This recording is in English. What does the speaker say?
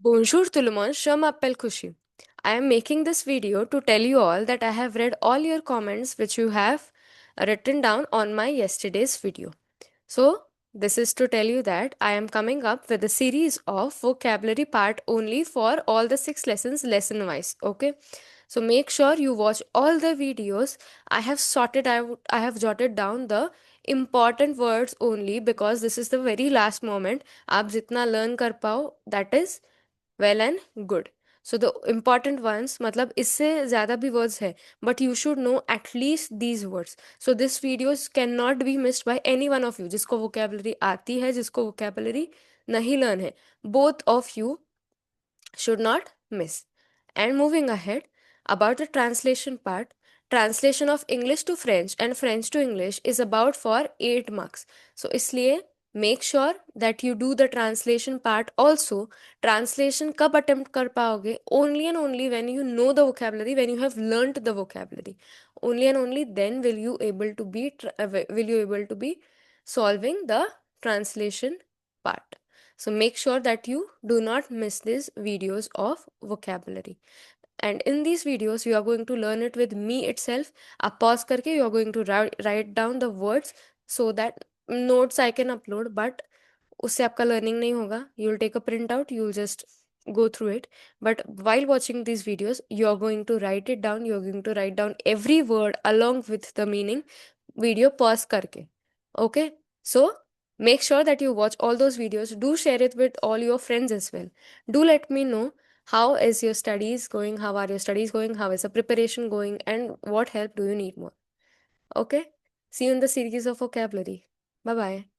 Bonjour tout le monde, je m'appelle Kushi. I am making this video to tell you all that I have read all your comments which you have written down on my yesterday's video. So, this is to tell you that I am coming up with a series of vocabulary part only for all the 6 lessons lesson wise. Okay, so make sure you watch all the videos. I have jotted down the important words only because this is the very last moment. आप जितना learn कर पाओ, that is well and good. So the important ones, मतलब इससे ज़्यादा भी words है, but you should know at least these words. So this videos cannot be missed by any one of you जिसको vocabulary आती है, जिसको vocabulary नहीं learn है. Both of you should not miss. And moving ahead, about the translation part, translation of English to French and French to English is about for 8 marks. So इसलिए make sure that you do the translation part also. Translation कब attempt कर पाओगे? Only and only when you know the vocabulary, when you have learnt the vocabulary. Only and only then will you able to be solving the translation part. So make sure that you do not miss these videos of vocabulary. And in these videos, you are going to learn it with me itself. आप pause करके you are going to write down the words so that notes I can upload, but उससे आपका learning नहीं होगा. You will take a printout, you will just go through it. But while watching these videos, you are going to write it down. You are going to write down every word along with the meaning. Video pause करके. Okay? So make sure that you watch all those videos. Do share it with all your friends as well. Do let me know how is your studies going, how are your studies going, how is the preparation going, and what help do you need more. Okay? See you in the series of vocabulary. Bye bye.